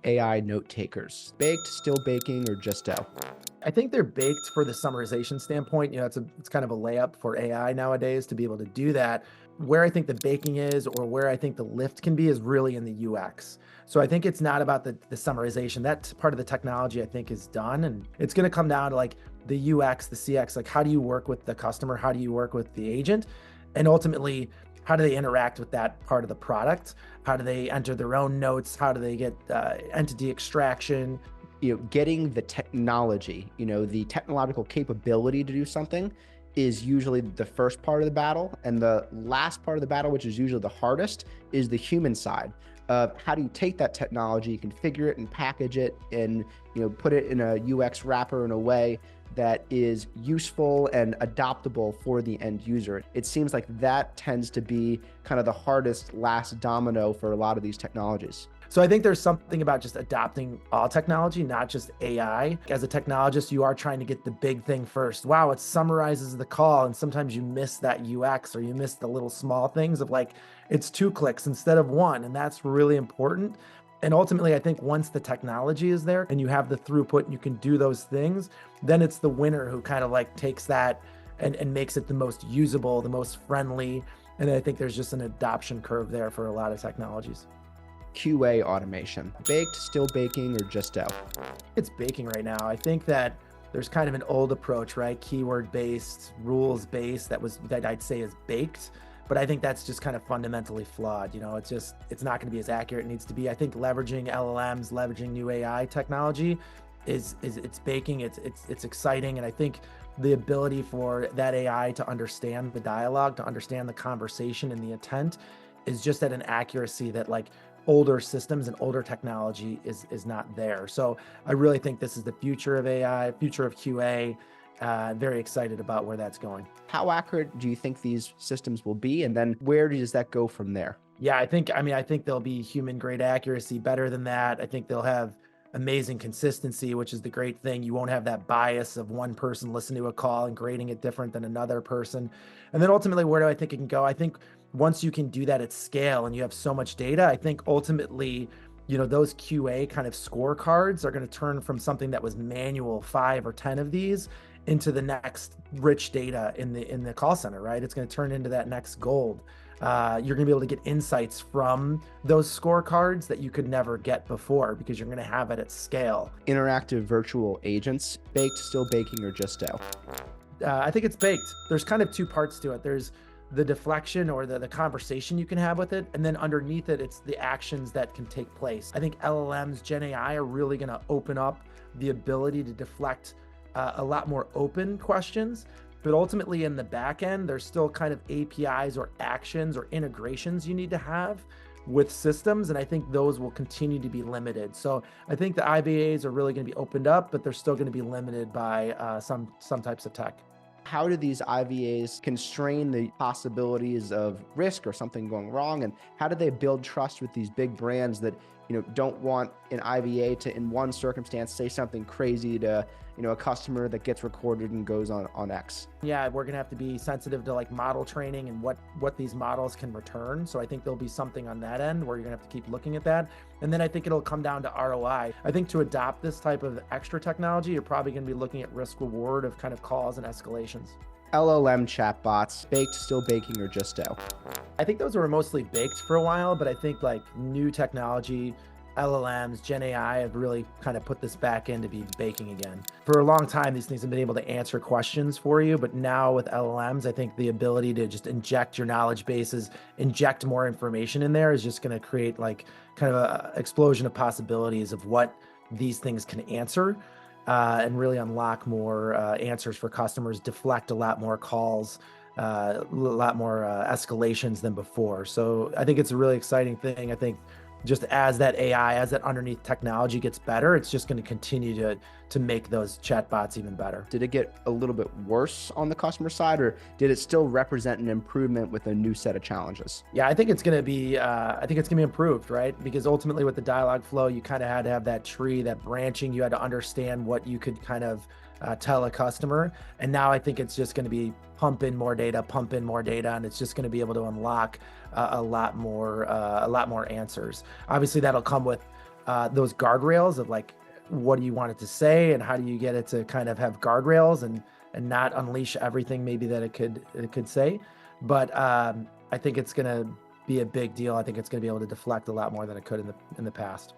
AI note takers? Baked, still baking, or just dough? I think they're baked for the summarization standpoint. It's kind of a layup for AI nowadays to be able to do that. Where I think the baking is, or where I think the lift can be, is really in the UX. So I think it's not about the summarization. That part of the technology I think is done, and it's going to come down to like the UX, the CX. Like, how do you work with the customer? How do you work with the agent? And ultimately, how do they interact with that part of the product? How do they enter their own notes? How do they get entity extraction? Getting the technology, the technological capability to do something is usually the first part of the battle. And the last part of the battle, which is usually the hardest, is the human side of how do you take that technology, configure it and package it and, put it in a UX wrapper in a way that is useful and adoptable for the end user. It seems like that tends to be kind of the hardest last domino for a lot of these technologies. So I think there's something about just adopting all technology, not just AI. As a technologist, you are trying to get the big thing first. Wow, it summarizes the call. And sometimes you miss that UX, or you miss the little small things of like, it's 2 clicks instead of one. And that's really important. And ultimately, I think once the technology is there and you have the throughput and you can do those things, then it's the winner who kind of like takes that and makes it the most usable, the most friendly. And I think there's just an adoption curve there for a lot of technologies. QA automation, baked, still baking, or just dough? It's baking right now. I think that there's kind of an old approach, right? Keyword based, rules based, that I'd say is baked. But I think that's just kind of fundamentally flawed. It's not going to be as accurate. It needs to be. I think leveraging LLMs, leveraging new AI technology it's baking. It's exciting. And I think the ability for that AI to understand the dialogue, to understand the conversation and the intent is just at an accuracy that like older systems and older technology is not there. So I really think this is the future of AI, future of QA. Very excited about where that's going. How accurate do you think these systems will be? And then where does that go from there? Yeah, I think they'll be human grade accuracy, better than that. I think they'll have amazing consistency, which is the great thing. You won't have that bias of one person listening to a call and grading it different than another person. And then ultimately, where do I think it can go? I think once you can do that at scale and you have so much data, I think ultimately, those QA kind of scorecards are going to turn from something that was manual, 5 or 10 of these, into the next rich data in the call center, right? It's going to turn into that next gold. You're going to be able to get insights from those scorecards that you could never get before because you're going to have it at scale. Interactive virtual agents, baked, still baking, or just dough? I think it's baked. There's kind of 2 parts to it. There's the deflection or the conversation you can have with it. And then underneath it, it's the actions that can take place. I think LLMs, Gen AI are really going to open up the ability to deflect a lot more open questions. But ultimately in the back end, there's still kind of APIs or actions or integrations you need to have with systems. And I think those will continue to be limited. So I think the IVAs are really going to be opened up, but they're still going to be limited by some types of tech. How do these IVAs constrain the possibilities of risk or something going wrong? And how do they build trust with these big brands that, don't want an IVA to, in one circumstance, say something crazy to, a customer that gets recorded and goes on X? Yeah, we're going to have to be sensitive to like model training and what these models can return. So I think there'll be something on that end where you're going to have to keep looking at that. And then I think it'll come down to ROI. I think to adopt this type of extra technology, you're probably going to be looking at risk reward of kind of calls and escalations. LLM chatbots, baked, still baking, or just dough? I think those were mostly baked for a while, but I think like new technology, LLMs, Gen AI have really kind of put this back in to be baking again. For a long time, these things have been able to answer questions for you, but now with LLMs, I think the ability to just inject your knowledge bases, inject more information in there is just going to create like kind of an explosion of possibilities of what these things can answer. And really unlock more answers for customers, deflect a lot more calls, a lot more escalations than before. So I think it's a really exciting thing. I think just as that AI, as that underneath technology gets better, it's just going to continue to make those chatbots even better. Did it get a little bit worse on the customer side, or did it still represent an improvement with a new set of challenges? Yeah, I think it's going to be improved, right? Because ultimately with the dialogue flow, you kind of had to have that tree, that branching. You had to understand what you could kind of tell a customer. And now I think it's just going to be pump in more data, and it's just going to be able to unlock a lot more answers. Obviously, that'll come with those guardrails of like, what do you want it to say and how do you get it to kind of have guardrails and not unleash everything maybe that it could say. But I think it's going to be a big deal. I think it's going to be able to deflect a lot more than it could in the past.